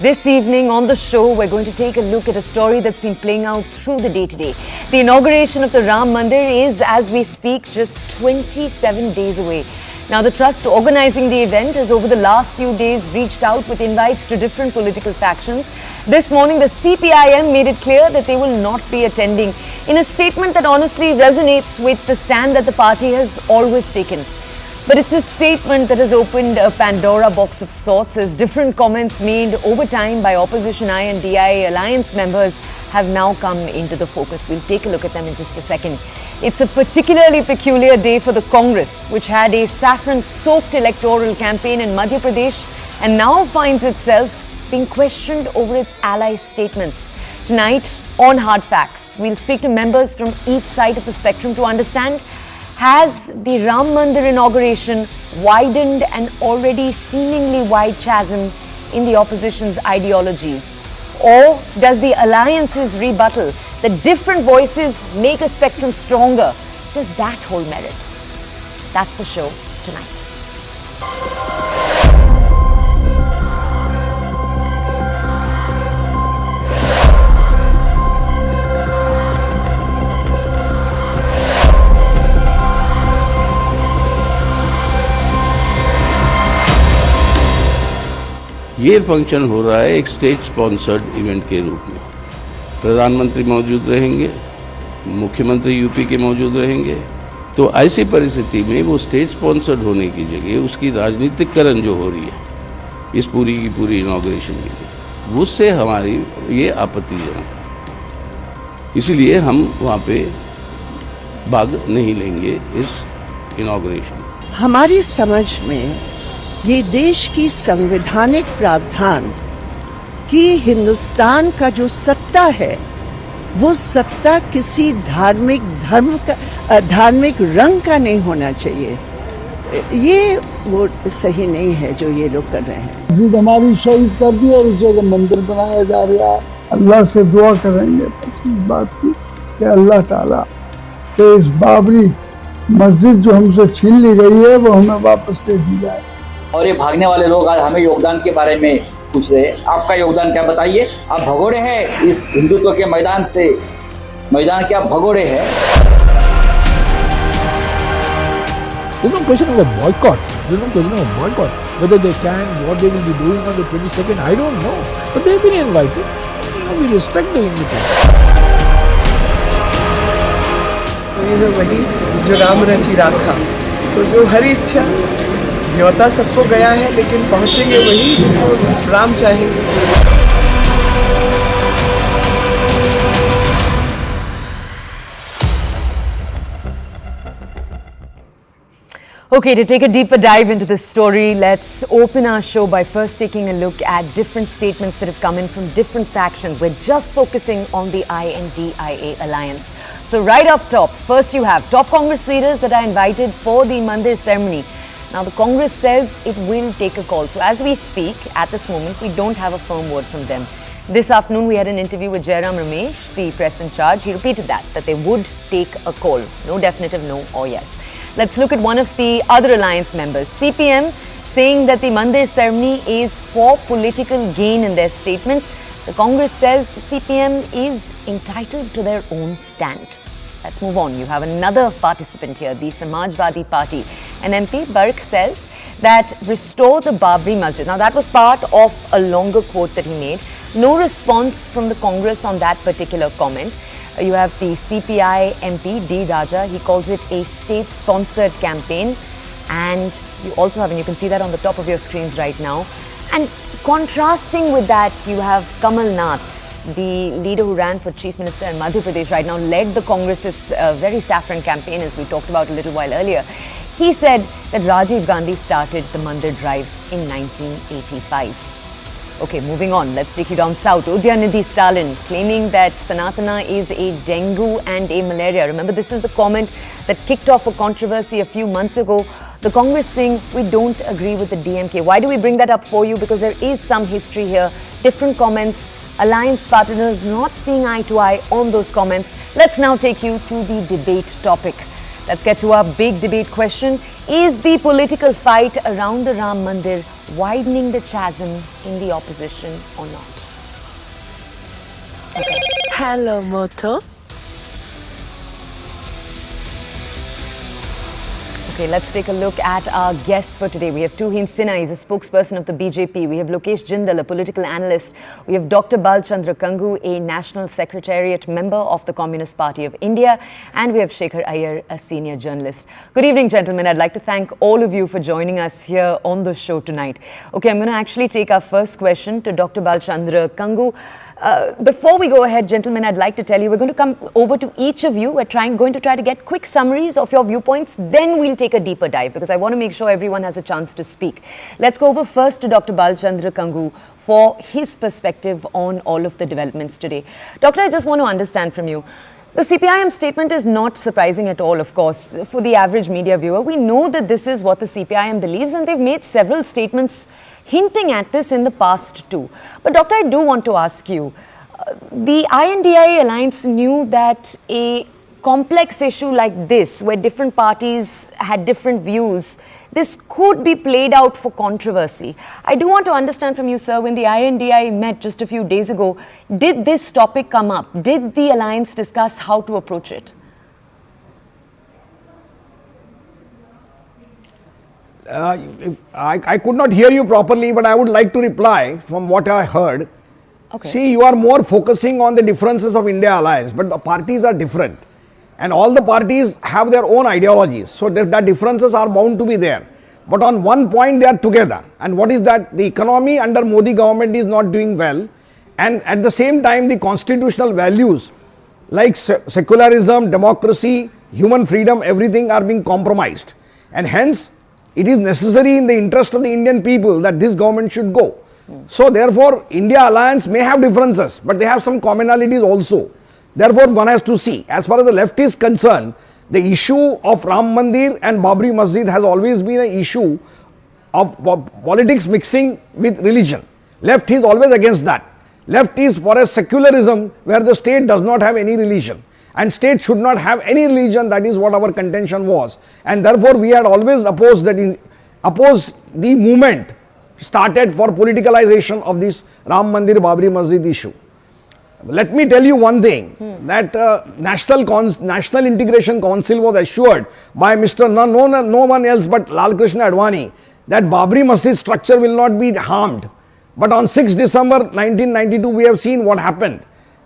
This evening on the show, we're going to take a look at a story that's been playing out through the day today. The inauguration of the Ram Mandir is, as we speak, just 27 days away. Now, the trust organizing the event has over the last few days reached out with invites to different political factions. This morning, the CPIM made it clear that they will not be attending in a statement that honestly resonates with the stand that the party has always taken. But it's a statement that has opened a Pandora box of sorts, as different comments made over time by opposition I and DI alliance members have now come into the focus. We'll take a look at them in just a second. It's a particularly peculiar day for the Congress, which had a saffron-soaked electoral campaign in Madhya Pradesh and now finds itself being questioned over its allies' statements. Tonight, on Hard Facts, we'll speak to members from each side of the spectrum to understand: has the Ram Mandir inauguration widened an already seemingly wide chasm in the opposition's ideologies? Or does the alliance's rebuttal that different voices make a spectrum stronger, does that hold merit? That's the show tonight. ये function हो रहा है एक state sponsored event के रूप में। प्रधानमंत्री मौजूद रहेंगे, मुख्यमंत्री यूपी के मौजूद रहेंगे। तो ऐसी परिस्थिति में वो स्टेट स्पॉन्सर्ड होने की जगह उसकी राजनीतिकरण जो हो रही है इस पूरी की पूरी इनॉग्रेशन की, उससे हमारी ये आपत्तिजनक है। इसलिए हम वहाँ पे भाग नहीं लेंगे इस इनॉग्रेशन। हमारी समझ में ये देश की संवैधानिक प्रावधान कि हिंदुस्तान का जो सत्ता है वो सत्ता किसी धार्मिक रंग का नहीं होना चाहिए। ये वो सही नहीं है जो ये लोग कर रहे हैं। मस्जिद हमारी शहीद कर दी और उस जगह मंदिर बनाया जा रहा है। अल्लाह से दुआ करेंगे बस इस बात की कि अल्लाह ताला के इस बाबरी मस्जिद जो हमसे छीन ली गई है वो हमें वापस दे दी जाए। और ये भागने वाले लोग आज हमें योगदान के बारे में पूछ रहे हैं। आपका योगदान क्या बताइए? आप भगोड़े हैं इस हिंदुत्व के मैदान के आप भगोड़े हैं। There's no question of a boycott. There's no question of a boycott. Whether they can, what they will be doing on the 22nd, I don't know. But they've been invited. We respect the invitation. ये वही जो राम रचि राखा, तो जो हरी इच्छा न्योता सबको गया है, लेकिन पहुंचेंगे वही जो राम चाहेंगे। Okay, to take a deeper dive into this story, let's open our show by first taking a look at different statements that have come in from different factions. We're just focusing on the INDIA alliance. So right up top, first you have top Congress leaders that are invited for the Mandir ceremony. Now, the Congress says it will take a call. So as we speak, at this moment, we don't have a firm word from them. This afternoon, we had an interview with Jairam Ramesh, the press in charge. He repeated that they would take a call. No definitive no or yes. Let's look at one of the other alliance members, CPM, saying that the Mandir ceremony is for political gain in their statement. The Congress says the CPM is entitled to their own stand. Let's move on. You have another participant here, the Samajwadi Party. An MP, Bark, says that restore the Babri Masjid. Now, that was part of a longer quote that he made. No response from the Congress on that particular comment. You have the CPI MP, D. Raja. He calls it a state-sponsored campaign. And you also have, and you can see that on the top of your screens right now. And contrasting with that, you have Kamal Nath, the leader who ran for Chief Minister in Madhya Pradesh right now, led the Congress's very saffron campaign, as we talked about a little while earlier. He said that Rajiv Gandhi started the Mandir drive in 1985. Okay, moving on. Let's take you down south. Udyanidhi Stalin claiming that Sanatana is a dengue and a malaria. Remember, this is the comment that kicked off a controversy a few months ago. The Congress saying we don't agree with the DMK. Why do we bring that up for you? Because there is some history here. Different comments. Alliance partners not seeing eye to eye on those comments. Let's now take you to the debate topic. Let's get to our big debate question. Is the political fight around the Ram Mandir widening the chasm in the opposition or not? Hello, Moto. Okay, let's take a look at our guests for today. We have Tuhin Sinha, he's a spokesperson of the BJP. We have Lokesh Jindal, a political analyst. We have Dr. Balchandra Kangu, a National Secretariat member of the Communist Party of India. And we have Shekhar Iyer, a senior journalist. Good evening, gentlemen. I'd like to thank all of you for joining us here on the show tonight. Okay, I'm going to actually take our first question to Dr. Balchandra Kangu. Before we go ahead, gentlemen, I'd like to tell you, we're going to come over to each of you. We're going to try to get quick summaries of your viewpoints. Then we'll take a deeper dive because I want to make sure everyone has a chance to speak. Let's go over first to Dr. Balchandra Kangu for his perspective on all of the developments today. Doctor, I just want to understand from you. The CPIM statement is not surprising at all, of course, for the average media viewer. We know that this is what the CPIM believes, and they've made several statements hinting at this in the past too. But Doctor, I do want to ask you, the INDIA alliance knew that a complex issue like this, where different parties had different views, this could be played out for controversy. I do want to understand from you, sir, when the INDIA met just a few days ago, did this topic come up? Did the alliance discuss how to approach it? I could not hear you properly, but I would like to reply from what I heard. Okay. See, you are more focusing on the differences of India alliance, but the parties are different. And all the parties have their own ideologies. So that differences are bound to be there. But on one point they are together. And what is that? The economy under Modi government is not doing well. And at the same time, the constitutional values like secularism, democracy, human freedom, everything are being compromised. And hence, it is necessary in the interest of the Indian people that this government should go. So therefore, India alliance may have differences, but they have some commonalities also. Therefore, one has to see. As far as the left is concerned, the issue of Ram Mandir and Babri Masjid has always been an issue of politics mixing with religion. Left is always against that. Left is for a secularism where the state does not have any religion. And state should not have any religion. That is what our contention was. And therefore, we had always opposed the movement started for politicalization of this Ram Mandir Babri Masjid issue. Let me tell you one thing, that National Integration Council was assured by no one else but Lal Krishna Advani that Babri Masjid structure will not be harmed. But on 6 December 1992, we have seen what happened.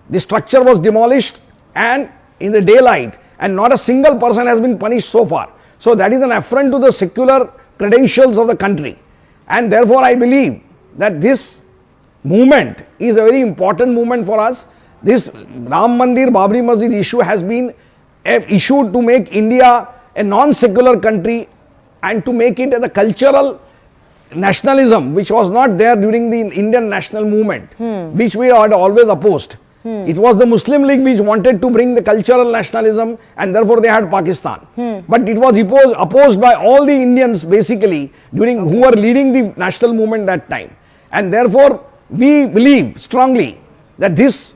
The structure was demolished and in the daylight, and not a single person has been punished so far. So that is an affront to the secular credentials of the country. And therefore, I believe that this movement is a very important movement for us. This Ram Mandir Babri Masjid issue has been an issue to make India a non-secular country and to make it as a cultural nationalism which was not there during the Indian national movement, which we had always opposed. It was the Muslim League which wanted to bring the cultural nationalism, and therefore they had Pakistan. But it was opposed by all the Indians basically who were leading the national movement that time. And therefore we believe strongly that this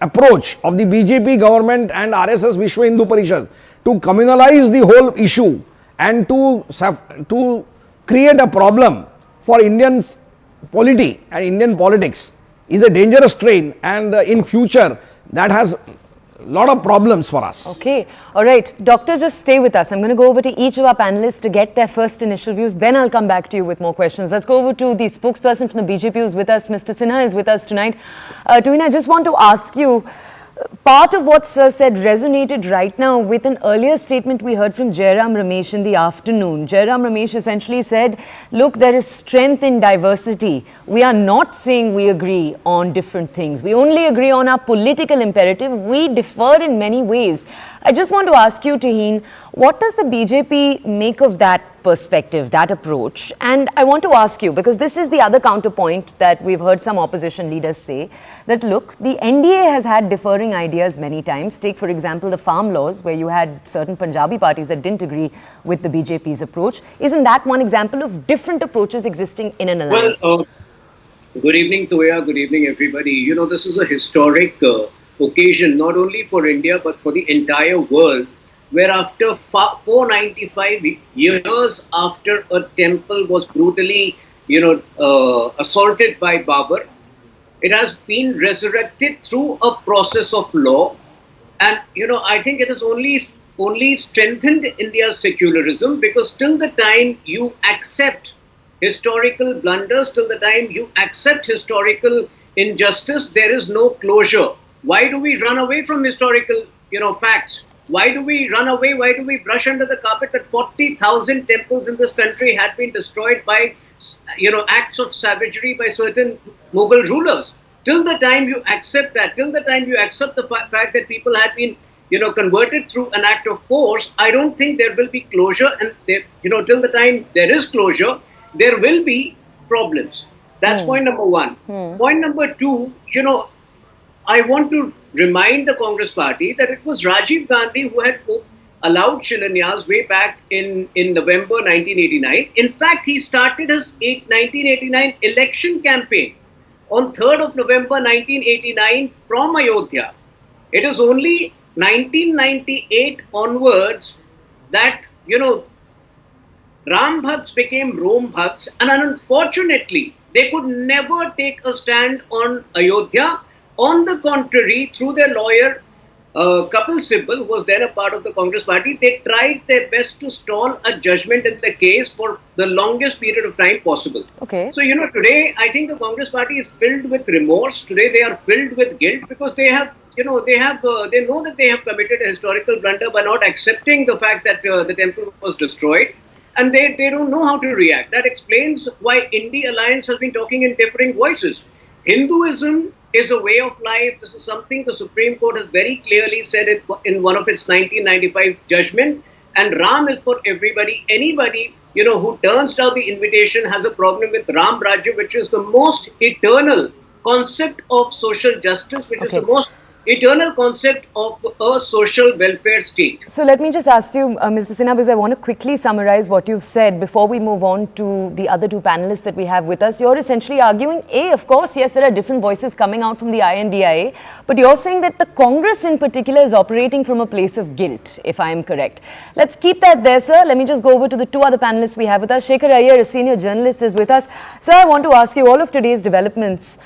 approach of the BJP government and RSS Vishwa Hindu Parishad to communalize the whole issue and to create a problem for Indian polity and Indian politics is a dangerous strain, and in future that has a lot of problems for us. Okay. All right. Doctor, just stay with us. I'm going to go over to each of our panelists to get their first initial views. Then I'll come back to you with more questions. Let's go over to the spokesperson from the BJP who's with us. Mr. Sinha is with us tonight. Tuhin, I just want to ask you, part of what Sir said resonated right now with an earlier statement we heard from Jairam Ramesh in the afternoon. Jairam Ramesh essentially said, look, there is strength in diversity. We are not saying we agree on different things. We only agree on our political imperative. We differ in many ways. I just want to ask you, Tuhin, what does the BJP make of that perspective, that approach? And I want to ask you, because this is the other counterpoint that we've heard some opposition leaders say, that look, the NDA has had differing ideas many times. Take, for example, the farm laws, where you had certain Punjabi parties that didn't agree with the BJP's approach. Isn't that one example of different approaches existing in an alliance? Well, good evening, Toya. Good evening, everybody. You know, this is a historic occasion, not only for India, but for the entire world, where after 495 years after a temple was brutally, assaulted by Babur, it has been resurrected through a process of law. And, I think it has only strengthened India's secularism, because till the time you accept historical blunders, till the time you accept historical injustice, there is no closure. Why do we run away from historical, facts? Why do we run away? Why do we brush under the carpet that 40,000 temples in this country had been destroyed by, acts of savagery by certain Mughal rulers? Till the time you accept that, till the time you accept the fact that people had been, converted through an act of force, I don't think there will be closure. And till the time there is closure, there will be problems. That's point number one. Point number two, I want to remind the Congress party that it was Rajiv Gandhi who had allowed Shilanyas way back in November 1989. In fact, he started his 1989 election campaign on 3rd of November 1989 from Ayodhya. It is only 1998 onwards that, Ram Bhakts became Rom Bhakts, and unfortunately, they could never take a stand on Ayodhya. On the contrary, through their lawyer, Kapil Sibal, who was then a part of the Congress party, they tried their best to stall a judgment in the case for the longest period of time possible. Okay. So, today, I think the Congress party is filled with remorse. Today, they are filled with guilt, because they have, they know that they have committed a historical blunder by not accepting the fact that the temple was destroyed. And they don't know how to react. That explains why Indie Alliance has been talking in differing voices. Hinduism is a way of life. This is something the Supreme Court has very clearly said in one of its 1995 judgment. And Ram is for everybody. Anybody, who turns down the invitation has a problem with Ram Rajya, which is the most eternal concept of social justice, which is the most eternal concept of a social welfare state. So let me just ask you, Mr. Sinha, because I want to quickly summarize what you've said before we move on to the other two panelists that we have with us. You're essentially arguing, of course, yes, there are different voices coming out from the INDIA, but you're saying that the Congress in particular is operating from a place of guilt, if I am correct. Let's keep that there, sir. Let me just go over to the two other panelists we have with us. Shekhar Iyer, a senior journalist, is with us. Sir, I want to ask you, all of today's developments,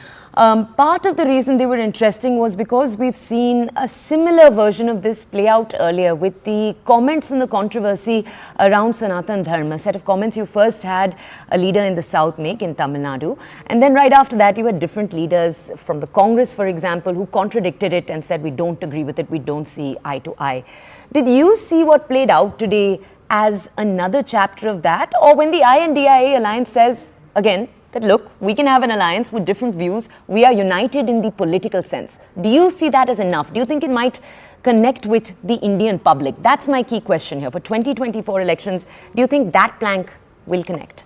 part of the reason they were interesting was because we've seen a similar version of this play out earlier with the comments and the controversy around Sanatan Dharma. A set of comments you first had a leader in the South make in Tamil Nadu, and then right after that you had different leaders from the Congress, for example, who contradicted it and said we don't agree with it, we don't see eye to eye. Did you see what played out today as another chapter of that, or when the INDIA alliance says, again, that look, we can have an alliance with different views, we are united in the political sense? Do you see that as enough? Do you think it might connect with the Indian public? That's my key question here. For 2024 elections, do you think that plank will connect?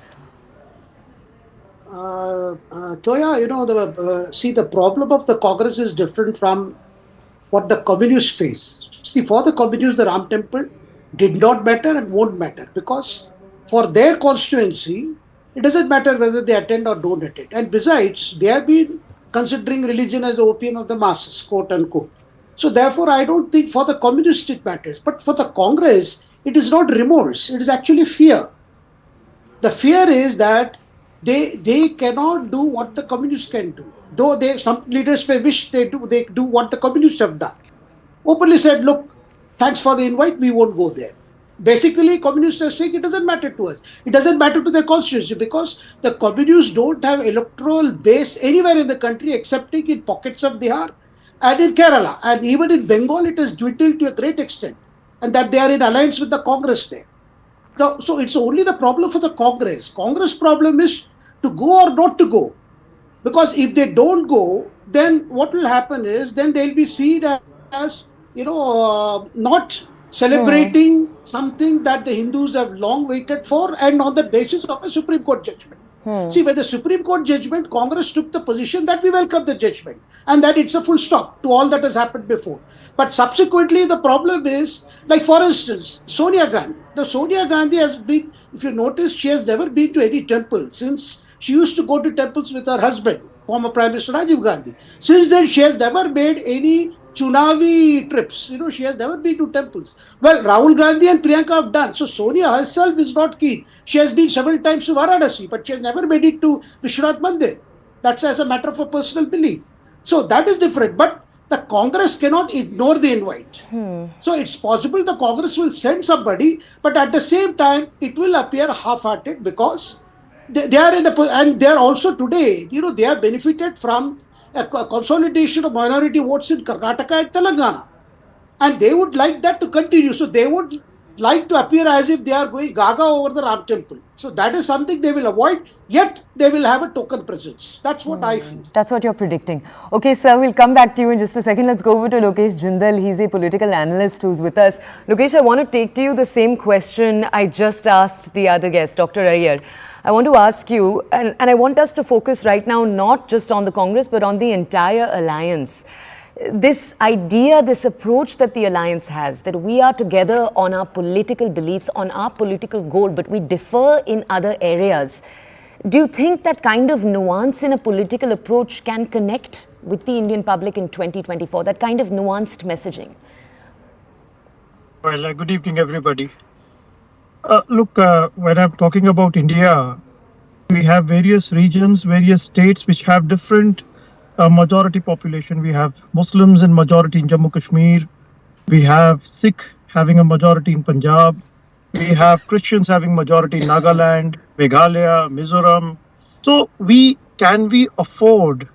Toya, see, the problem of the Congress is different from what the communists face. See, for the communists, the Ram Temple did not matter and won't matter, because for their constituency, it doesn't matter whether they attend or don't attend. And besides, they have been considering religion as the opium of the masses, quote unquote. So therefore, I don't think for the communists it matters. But for the Congress, it is not remorse. It is actually fear. The fear is that they cannot do what the communists can do. Though some leaders may wish they do what the communists have done. Openly said, look, thanks for the invite, we won't go there. Basically, communists are saying it doesn't matter to us. It doesn't matter to their constituency, because the communists don't have electoral base anywhere in the country excepting in pockets of Bihar and in Kerala. And even in Bengal, it has dwindled to a great extent. And that they are in alliance with the Congress there. So it's only the problem for the Congress. Congress problem is to go or not to go. Because if they don't go, then what will happen is, then they'll be seen as, not celebrating something that the Hindus have long waited for, and on the basis of a Supreme Court judgment. See, with the Supreme Court judgment, Congress took the position that we welcome the judgment and that it's a full stop to all that has happened before. But subsequently, the problem is, like for instance, Sonia Gandhi. The Sonia Gandhi has been, if you notice, she has never been to any temple since she used to go to temples with her husband, former Prime Minister Rajiv Gandhi. Since then, she has never made any Chunavi trips. She has never been to temples. Well, Rahul Gandhi and Priyanka have done. So Sonia herself is not keen. She has been several times to Varanasi, but she has never made it to Vishwanath Mandir. That's as a matter of a personal belief. So that is different. But the Congress cannot ignore the invite. So it's possible the Congress will send somebody, but at the same time, it will appear half-hearted because they are and they are also today, they have benefited from a consolidation of minority votes in Karnataka and Telangana. And they would like that to continue. So they would like to appear as if they are going gaga over the Ram temple. So that is something they will avoid, yet they will have a token presence. That's what I feel. That's what you're predicting. Okay, sir, we'll come back to you in just a second. Let's go over to Lokesh Jindal. He's a political analyst who's with us. Lokesh, I want to take to you the same question I just asked the other guest, Dr. Iyer. I want to ask you, and I want us to focus right now not just on the Congress, but on the entire alliance. This idea, this approach that the alliance has, that we are together on our political beliefs, on our political goal, but we differ in other areas. Do you think that kind of nuance in a political approach can connect with the Indian public in 2024, that kind of nuanced messaging? Well, good evening, everybody. Look, when I'm talking about India, we have various regions, various states which have different majority population. We have Muslims in majority in Jammu Kashmir. We have Sikh having a majority in Punjab. We have Christians having majority in Nagaland, Meghalaya, Mizoram. So can we afford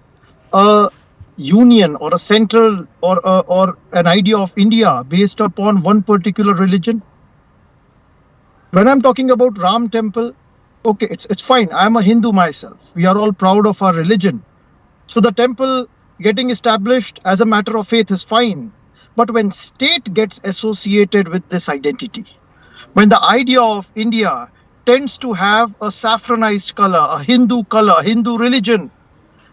a union or a central or an idea of India based upon one particular religion? When I'm talking about Ram temple, okay, it's fine. I'm a Hindu myself. We are all proud of our religion. So the temple getting established as a matter of faith is fine. But when state gets associated with this identity, when the idea of India tends to have a saffronized color, a Hindu religion,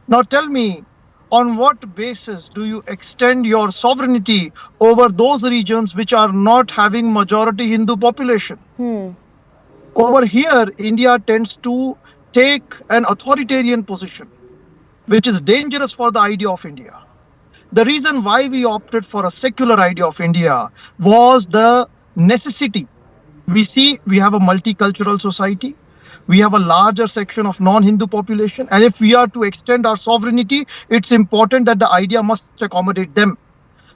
now tell me, on what basis do you extend your sovereignty over those regions which are not having majority Hindu population? Over here, India tends to take an authoritarian position, which is dangerous for the idea of India. The reason why we opted for a secular idea of India was the necessity. We have a multicultural society. We have a larger section of non-Hindu population. And if we are to extend our sovereignty, it's important that the idea must accommodate them.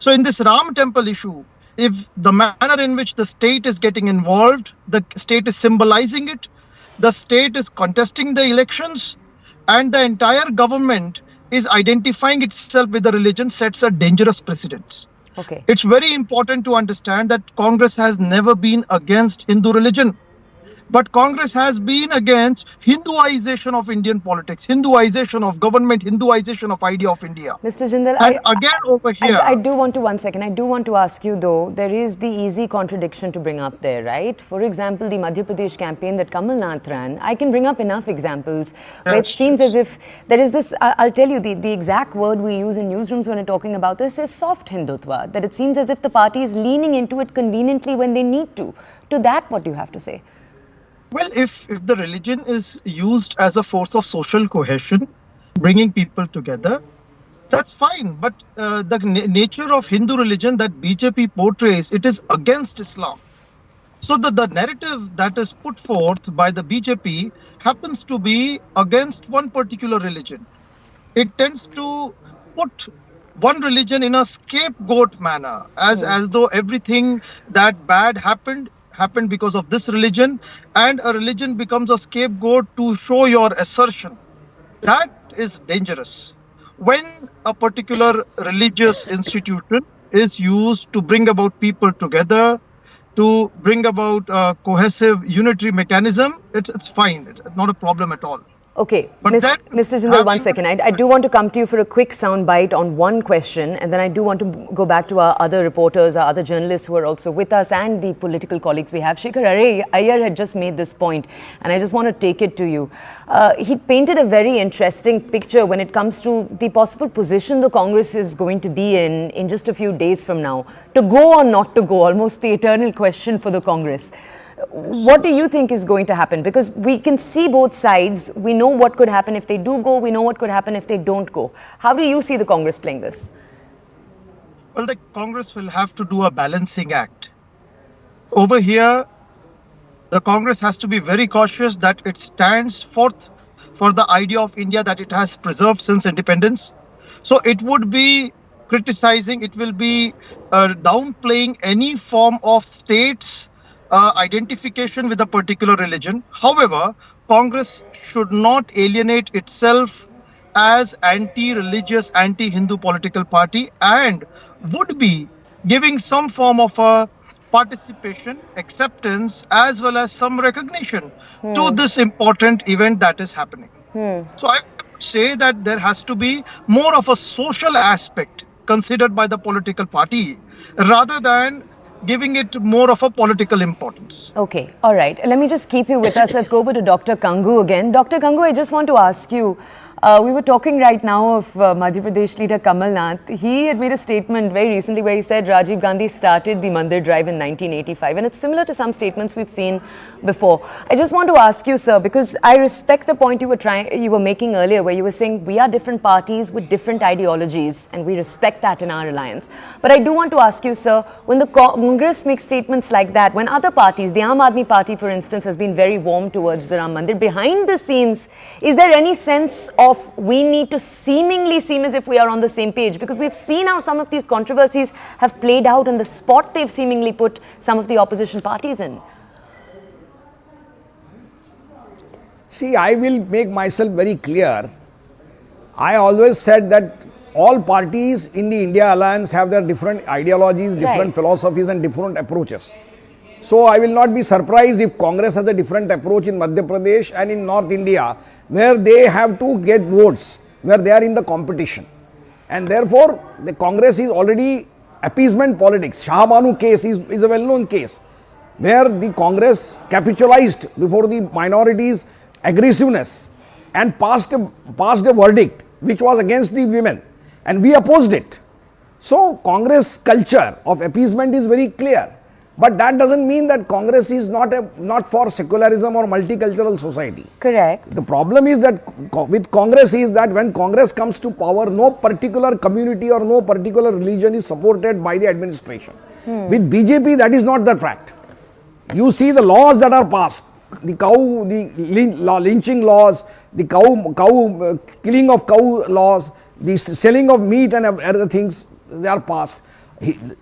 So in this Ram temple issue, if the manner in which the state is getting involved, the state is symbolizing it, the state is contesting the elections, and the entire government is identifying itself with the religion, sets a dangerous precedent. Okay. It's very important to understand that Congress has never been against Hindu religion. But Congress has been against Hinduization of Indian politics, Hinduization of government, Hinduization of idea of India. Mr. Jindal, I do want to, one second, I do want to ask you though, there is the easy contradiction to bring up there, right? For example, the Madhya Pradesh campaign that Kamal Nath ran, I can bring up enough examples where it seems as if there is this, I'll tell you, the exact word we use in newsrooms when we're talking about this is soft Hindutva, that it seems as if the party is leaning into it conveniently when they need to. To that, what do you have to say? Well, if the religion is used as a force of social cohesion, bringing people together, that's fine. But the nature of Hindu religion that BJP portrays, it is against Islam. So the narrative that is put forth by the BJP happens to be against one particular religion. It tends to put one religion in a scapegoat manner, as though everything that bad happened because of this religion, and a religion becomes a scapegoat to show your assertion. That is dangerous. When a particular religious institution is used to bring about people together, to bring about a cohesive unitary mechanism, it's fine. It's not a problem at all. Okay, Mr. Jindal, one second. I do want to come to you for a quick sound bite on one question, and then I do want to go back to our other reporters, our other journalists who are also with us, and the political colleagues we have. Shekhar Iyer had just made this point, and I just want to take it to you. He painted a very interesting picture when it comes to the possible position the Congress is going to be in just a few days from now. To go or not to go, almost the eternal question for the Congress. What do you think is going to happen? Because we can see both sides. We know what could happen if they do go. We know what could happen if they don't go. How do you see the Congress playing this? Well, the Congress will have to do a balancing act. Over here, the Congress has to be very cautious that it stands forth for the idea of India that it has preserved since independence. So it would be criticizing, it will be downplaying any form of states' identification with a particular religion. However, Congress should not alienate itself as anti-religious, anti-Hindu political party and would be giving some form of a participation, acceptance, as well as some recognition to this important event that is happening. So I would say that there has to be more of a social aspect considered by the political party rather than giving it more of a political importance. Okay, all right. Let me just keep you with us. Let's go over to Dr. Kangu again. Dr. Kangu, I just want to ask you, we were talking right now of Madhya Pradesh leader Kamal Nath. He had made a statement very recently where he said Rajiv Gandhi started the Mandir Drive in 1985, and it's similar to some statements we've seen before. I just want to ask you, sir, because I respect the point you were making earlier, where you were saying we are different parties with different ideologies, and we respect that in our alliance. But I do want to ask you, sir, when the Congress makes statements like that, when other parties, the Aam Aadmi Party, for instance, has been very warm towards the Ram Mandir, behind the scenes, is there any sense of we need to seemingly seem as if we are on the same page? Because we've seen how some of these controversies have played out and the spot they've seemingly put some of the opposition parties in. See, I will make myself very clear. I always said that all parties in the India alliance have their different ideologies, different philosophies and different approaches. So I will not be surprised if Congress has a different approach in Madhya Pradesh and in North India, where they have to get votes, where they are in the competition. And therefore, the Congress is already appeasement politics. Shah Banu case is a well-known case, where the Congress capitalized before the minorities' aggressiveness and passed a verdict which was against the women, and we opposed it. So Congress culture of appeasement is very clear. But that doesn't mean that Congress is not for secularism or multicultural society. Correct. The problem is that with Congress is that when Congress comes to power, no particular community or no particular religion is supported by the administration. With BJP, that is not the fact. You see the laws that are passed, the lynching laws, the killing of cow laws, the selling of meat and other things, they are passed.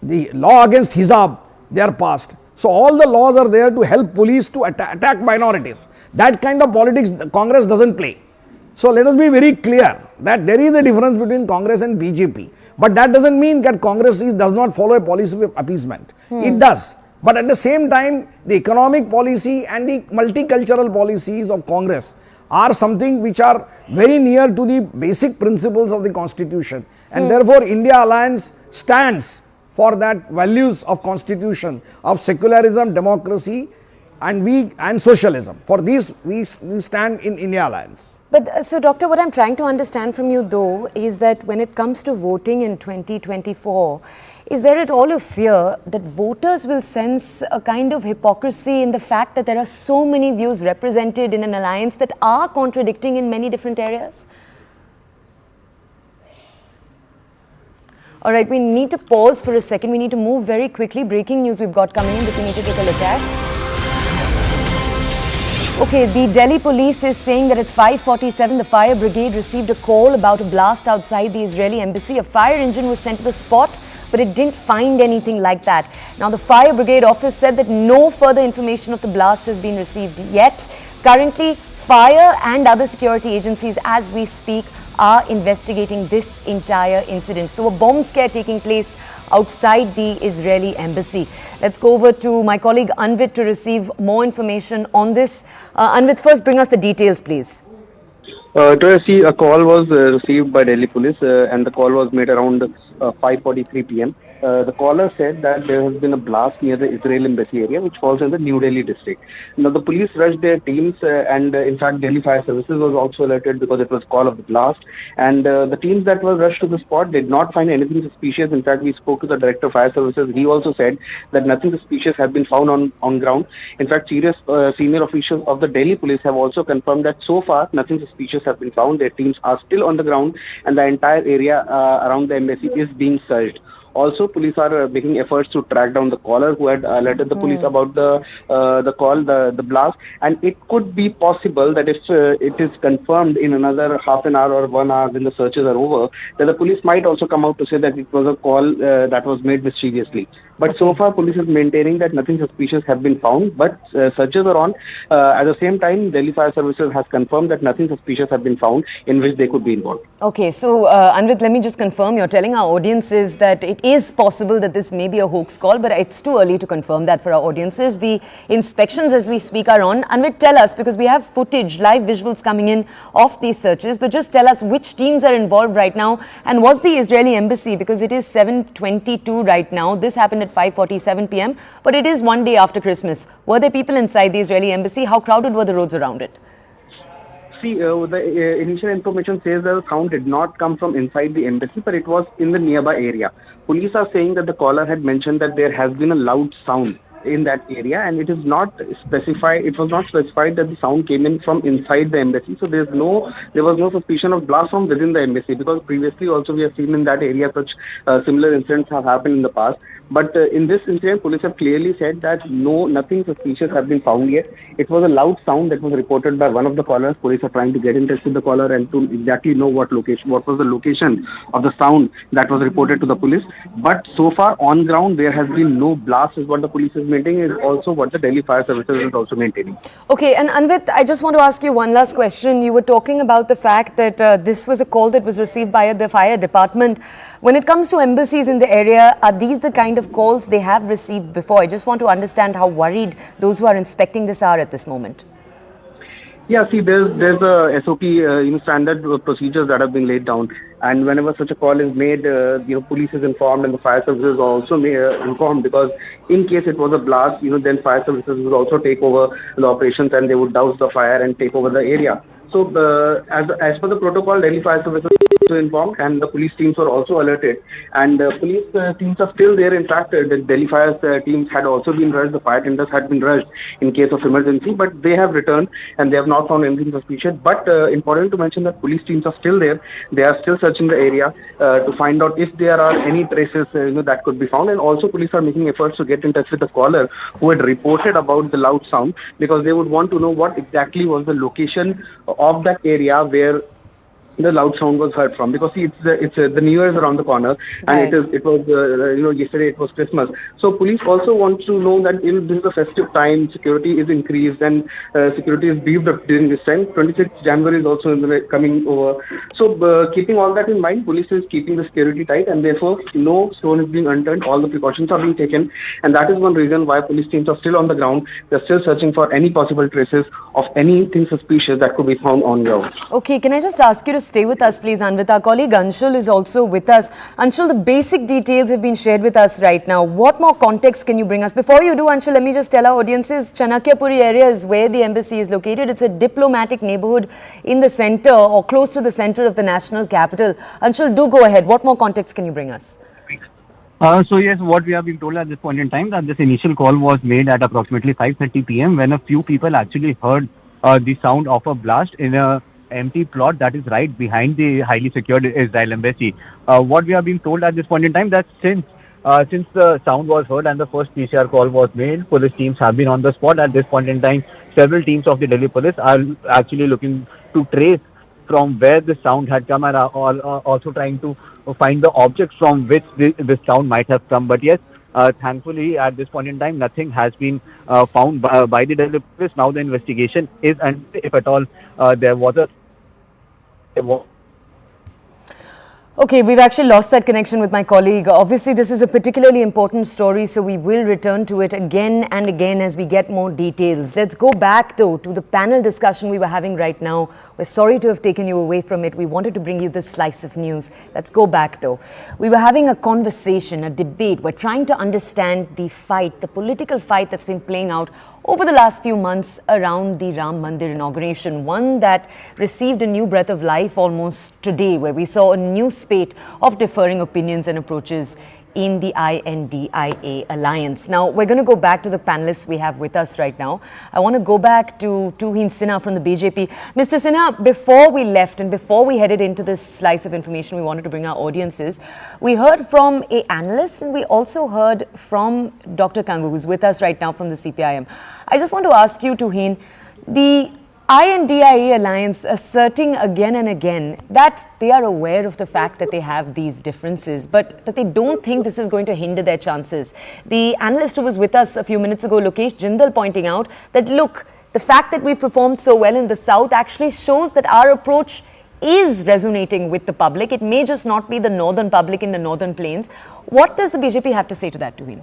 The law against hijab, they are passed. So all the laws are there to help police to attack minorities. That kind of politics Congress doesn't play. So let us be very clear that there is a difference between Congress and BJP. But that doesn't mean that Congress does not follow a policy of appeasement. It does. But at the same time, the economic policy and the multicultural policies of Congress are something which are very near to the basic principles of the Constitution. And therefore, India Alliance stands for that values of Constitution, of secularism, democracy and socialism. For these, we stand in India Alliance. But so Doctor, what I'm trying to understand from you though is that when it comes to voting in 2024, is there at all a fear that voters will sense a kind of hypocrisy in the fact that there are so many views represented in an alliance that are contradicting in many different areas? All right, we need to pause for a second. We need to move very quickly. Breaking news we've got coming in that we need to take a look at. Okay, the Delhi police is saying that at 5:47, the fire brigade received a call about a blast outside the Israeli embassy. A fire engine was sent to the spot, but it didn't find anything like that. Now, the fire brigade office said that no further information of the blast has been received yet. Currently, fire and other security agencies, as we speak, are investigating this entire incident. So a bomb scare taking place outside the Israeli embassy. Let's go over to my colleague Anvit to receive more information on this. Anvit, first bring us the details, please. A call was received by Delhi police and the call was made around 5:43 p.m. The caller said that there has been a blast near the Israel embassy area, which falls in the New Delhi district. Now, the police rushed their teams and in fact, Delhi Fire Services was also alerted because it was call of the blast. And the teams that were rushed to the spot did not find anything suspicious. In fact, we spoke to the Director of Fire Services. He also said that nothing suspicious have been found on ground. In fact, senior officials of the Delhi police have also confirmed that so far, nothing suspicious have been found. Their teams are still on the ground and the entire area around the embassy is being searched. Also, police are making efforts to track down the caller who had alerted the police about the call, the blast, and it could be possible that if it is confirmed in another half an hour or 1 hour when the searches are over, that the police might also come out to say that it was a call that was made mischievously. But so far, police is maintaining that nothing suspicious have been found, but searches are on. At the same time, Delhi Fire Services has confirmed that nothing suspicious have been found in which they could be involved. Okay, so Anvit, let me just confirm, you're telling our audiences that it is possible that this may be a hoax call, but it's too early to confirm that for our audiences. The inspections as we speak are on. Anvit, tell us, because we have footage, live visuals coming in of these searches, but just tell us which teams are involved right now, and was the Israeli embassy, because it is 7:22 right now, this happened at 5:47 p.m., but it is one day after Christmas. Were there people inside the Israeli embassy? How crowded were the roads around it? See, the initial information says that the sound did not come from inside the embassy, but it was in the nearby area. Police are saying that the caller had mentioned that there has been a loud sound in that area, and it is not specified. It was not specified that the sound came in from inside the embassy. So there was no suspicion of blast from within the embassy, because previously also we have seen in that area such similar incidents have happened in the past. But in this incident, police have clearly said that nothing suspicious has been found yet. It was a loud sound that was reported by one of the callers. Police are trying to get in touch with the caller and to exactly know what was the location of the sound that was reported to the police. But so far on ground, there has been no blast, is what the police is maintaining, is also what the Delhi Fire Services is also maintaining. Okay, and Anvit, I just want to ask you one last question. You were talking about the fact that this was a call that was received by the fire department. When it comes to embassies in the area, are these the kind of calls they have received before? I just want to understand how worried those who are inspecting this are at this moment. Yeah, see, there's a SOP, standard procedures that have been laid down, and whenever such a call is made, police is informed and the fire services are also informed, because in case it was a blast, then fire services will also take over the operations and they would douse the fire and take over the area. So, as per the protocol, Delhi Fire Services was also informed, and the police teams were also alerted. And police teams are still there. In fact, the Delhi Fire teams had also been rushed. The fire tenders had been rushed in case of emergency, but they have returned and they have not found anything suspicious. But important to mention that police teams are still there. They are still searching the area to find out if there are any traces that could be found. And also, police are making efforts to get in touch with the caller who had reported about the loud sound, because they would want to know what exactly was the location of that area where the loud sound was heard from, because see, it's the New Year's around the corner, and it was yesterday it was Christmas. So police also want to know that this is a festive time, security is increased and security is beefed up during this time. 26th January is also coming over. So keeping all that in mind, police is keeping the security tight, and therefore no stone is being unturned. All the precautions are being taken, and that is one reason why police teams are still on the ground. They're still searching for any possible traces of anything suspicious that could be found on ground. Okay, can I just ask you to stay with us, please, Anvit? Our colleague Anshul is also with us. Anshul, the basic details have been shared with us right now. What more context can you bring us? Before you do, Anshul, let me just tell our audiences, Chanakyapuri area is where the embassy is located. It's a diplomatic neighborhood in the center or close to the center of the national capital. Anshul, do go ahead. What more context can you bring us? So yes, what we have been told at this point in time, that this initial call was made at approximately 5:30 p.m. when a few people actually heard the sound of a blast in a empty plot that is right behind the highly secured Israel embassy. What we have been told at this point in time, that since the sound was heard and the first PCR call was made, police teams have been on the spot. At this point in time, several teams of the Delhi police are actually looking to trace from where the sound had come, and are also trying to find the objects from which this sound might have come. But yes, thankfully, at this point in time, nothing has been found by the Delhi police. Now the investigation is, and if at all there was a Okay, we've actually lost that connection with my colleague. Obviously, this is a particularly important story, so we will return to it again and again as we get more details. Let's go back, though, to the panel discussion we were having right now. We're sorry to have taken you away from it. We wanted to bring you this slice of news. Let's go back, though. We were having a conversation, a debate. We're trying to understand the fight, the political fight that's been playing out over the last few months around the Ram Mandir inauguration, one that received a new breath of life almost today, where we saw a new spate of differing opinions and approaches in the INDIA alliance. Now, we're going to go back to the panelists we have with us right now. I want to go back to Tuhin Sinha from the BJP. Mr. Sinha, before we left and before we headed into this slice of information we wanted to bring our audiences, we heard from an analyst and we also heard from Dr. Kangu, who's with us right now from the CPIM. I just want to ask you, Tuhin, the INDIA alliance asserting again and again that they are aware of the fact that they have these differences, but that they don't think this is going to hinder their chances. The analyst who was with us a few minutes ago, Lokesh Jindal, pointing out that, look, the fact that we've performed so well in the South actually shows that our approach is resonating with the public. It may just not be the northern public in the northern plains. What does the BJP have to say to that, Tuhin?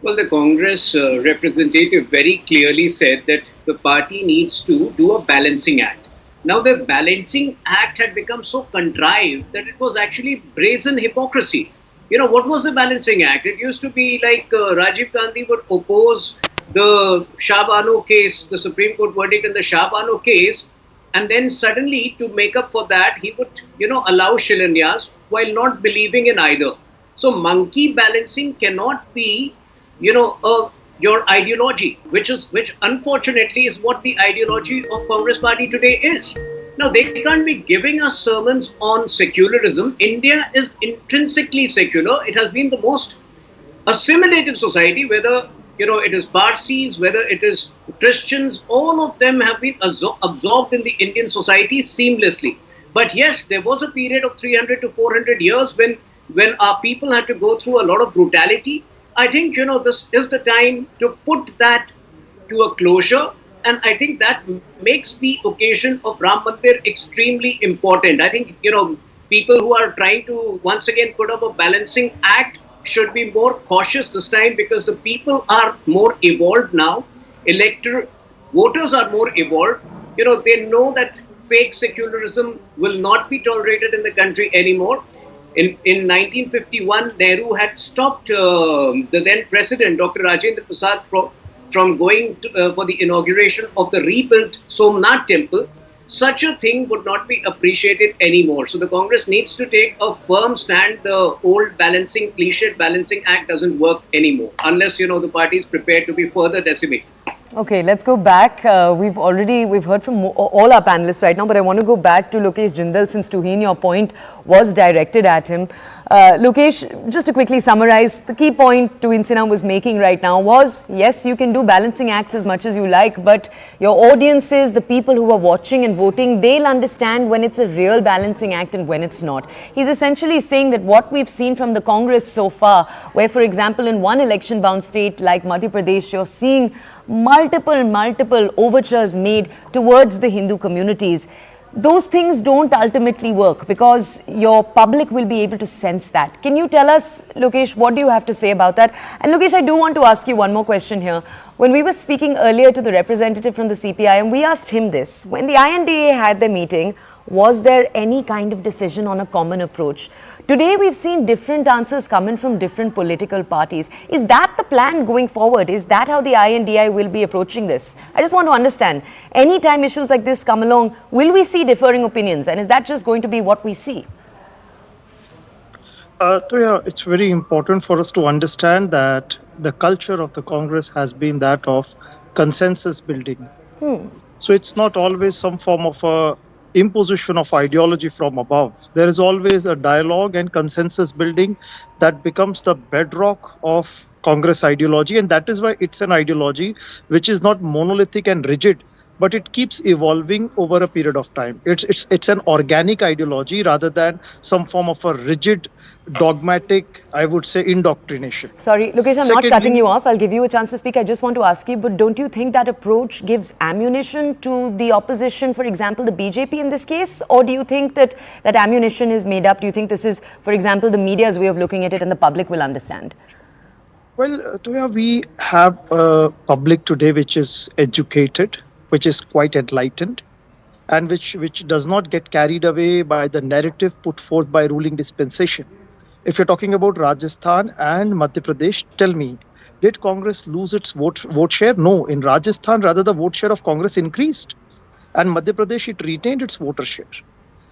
Well, the Congress representative very clearly said that the party needs to do a balancing act. Now, the balancing act had become so contrived that it was actually brazen hypocrisy. You know, what was the balancing act? It used to be like Rajiv Gandhi would oppose the Shah Bano case, the Supreme Court verdict in the Shah Bano case, and then suddenly, to make up for that, he would, allow Shilanyas while not believing in either. So, monkey balancing cannot be your ideology, which unfortunately is what the ideology of Congress party today is. Now, they can't be giving us sermons on secularism. India is intrinsically secular. It has been the most assimilative society, whether it is Parsis, whether it is Christians, all of them have been absorbed in the Indian society seamlessly. But yes, there was a period of 300 to 400 years when our people had to go through a lot of brutality. I think, this is the time to put that to a closure. And I think that makes the occasion of Ram Mandir extremely important. I think, people who are trying to once again put up a balancing act should be more cautious this time, because the people are more evolved now. Voters are more evolved. They know that fake secularism will not be tolerated in the country anymore. In 1951, Nehru had stopped the then president, Dr. Rajendra Prasad, from going for the inauguration of the rebuilt Somnath temple. Such a thing would not be appreciated anymore. So the Congress needs to take a firm stand. The old cliched balancing act doesn't work anymore, unless, the party is prepared to be further decimated. Okay, let's go back. We've heard from all our panelists right now, but I want to go back to Lokesh Jindal, since Tuhin, your point was directed at him. Lokesh, just to quickly summarize, the key point Tuhin Sinha was making right now was, yes, you can do balancing acts as much as you like, but your audiences, the people who are watching and voting, they'll understand when it's a real balancing act and when it's not. He's essentially saying that what we've seen from the Congress so far, where, for example, in one election-bound state like Madhya Pradesh, you're seeing multiple overtures made towards the Hindu communities. Those things don't ultimately work because your public will be able to sense that. Can you tell us, Lokesh, what do you have to say about that? And Lokesh, I do want to ask you one more question here. When we were speaking earlier to the representative from the CPIM, we asked him this. When the INDA had their meeting, was there any kind of decision on a common approach? Today, we've seen different answers coming from different political parties. Is that the plan going forward? Is that how the INDI will be approaching this? I just want to understand, anytime issues like this come along, will we see differing opinions? And is that just going to be what we see? It's very important for us to understand that the culture of the Congress has been that of consensus building. So it's not always some form of a imposition of ideology from above. There is always a dialogue and consensus building that becomes the bedrock of Congress ideology, and that is why it's an ideology which is not monolithic and rigid, but it keeps evolving over a period of time. It's an organic ideology rather than some form of a rigid, dogmatic, I would say, indoctrination. Sorry, Lokesh, I'm not cutting you off. I'll give you a chance to speak. I just want to ask you, but don't you think that approach gives ammunition to the opposition, for example, the BJP in this case? Or do you think that that ammunition is made up? Do you think this is, for example, the media's way of looking at it and the public will understand? Well, Toya, we have a public today which is educated, which is quite enlightened, and which does not get carried away by the narrative put forth by ruling dispensation. If you're talking about Rajasthan and Madhya Pradesh, tell me, did Congress lose its vote share? No. In Rajasthan, rather, the vote share of Congress increased. And Madhya Pradesh, it retained its voter share.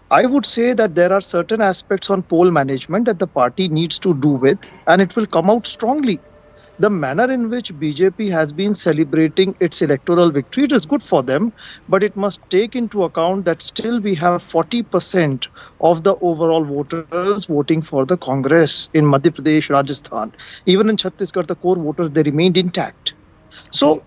I would say that there are certain aspects on poll management that the party needs to do with, and it will come out strongly. The manner in which BJP has been celebrating its electoral victory, it is good for them, but it must take into account that still we have 40% of the overall voters voting for the Congress in Madhya Pradesh, Rajasthan. Even in Chhattisgarh, the core voters, they remained intact. So,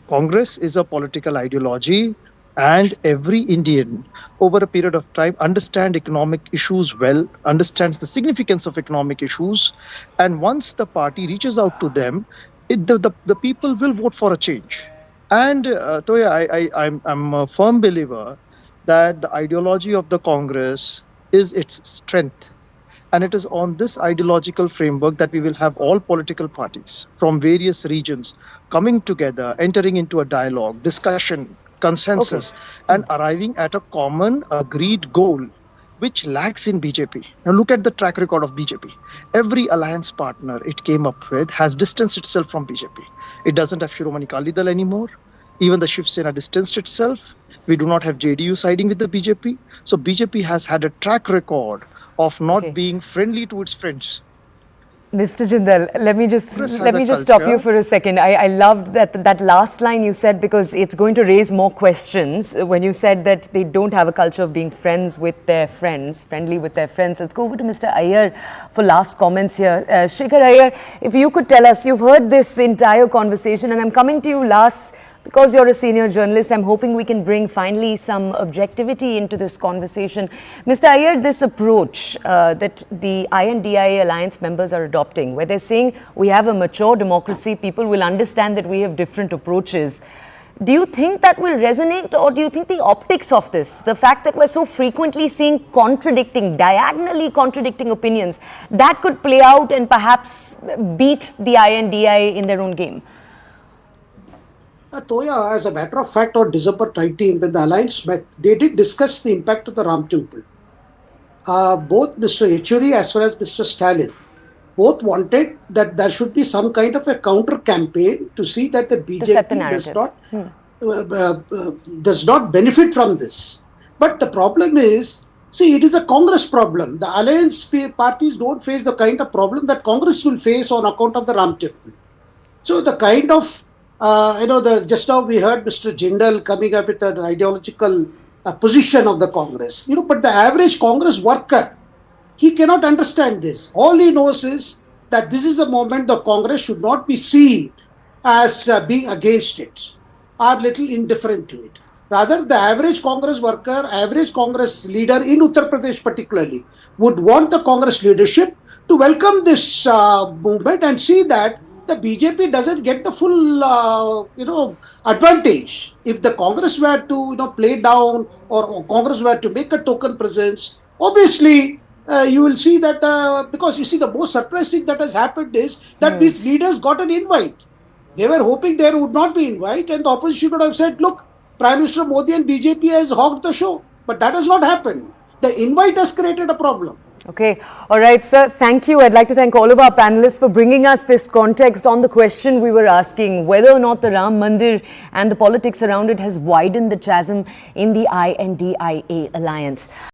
Congress is a political ideology, and every Indian over a period of time understands economic issues well, understands the significance of economic issues, and once the party reaches out to them, the people will vote for a change. And Toya, I'm a firm believer that the ideology of the Congress is its strength. And it is on this ideological framework that we will have all political parties from various regions coming together, entering into a dialogue, discussion, consensus, and arriving at a common agreed goal, which lacks in BJP. Now look at the track record of BJP. Every alliance partner it came up with has distanced itself from BJP. It doesn't have Shiromani Akali Dal anymore. Even the Shiv Sena distanced itself. We do not have JDU siding with the BJP. So BJP has had a track record of not being friendly to its friends. Mr. Jindal, let me just stop you for a second. I loved that last line you said, because it's going to raise more questions when you said that they don't have a culture of being friends with their friends, friendly with their friends. Let's go over to Mr. Iyer for last comments here. Shekhar Iyer, if you could tell us, you've heard this entire conversation, and I'm coming to you last because you're a senior journalist. I'm hoping we can bring finally some objectivity into this conversation. Mr. Iyer, this approach that the INDIA alliance members are adopting, where they're saying we have a mature democracy, people will understand that we have different approaches. Do you think that will resonate, or do you think the optics of this, the fact that we're so frequently seeing diagonally contradicting opinions, that could play out and perhaps beat the INDIA in their own game? Toya, as a matter of fact, on December 19, when the alliance met, they did discuss the impact of the Ram Temple. Both Mr. Yechury as well as Mr. Stalin both wanted that there should be some kind of a counter campaign to see that the BJP does not benefit from this. But the problem is, see, it is a Congress problem. The alliance parties don't face the kind of problem that Congress will face on account of the Ram Temple. So the kind of just now we heard Mr. Jindal coming up with an ideological position of the Congress. But the average Congress worker, he cannot understand this. All he knows is that this is a moment the Congress should not be seen as being against it or little indifferent to it. Rather, the average Congress worker, average Congress leader in Uttar Pradesh particularly, would want the Congress leadership to welcome this movement and see that the BJP doesn't get the full, advantage. If the Congress were to, play down, or Congress were to make a token presence, obviously you will see that, because you see the most surprising that has happened is that these leaders got an invite. They were hoping there would not be invite, and the opposition would have said, look, Prime Minister Modi and BJP has hogged the show. But that has not happened. The invite has created a problem. Okay. All right, sir. Thank you. I'd like to thank all of our panelists for bringing us this context on the question we were asking, whether or not the Ram Mandir and the politics around it has widened the chasm in the INDIA alliance.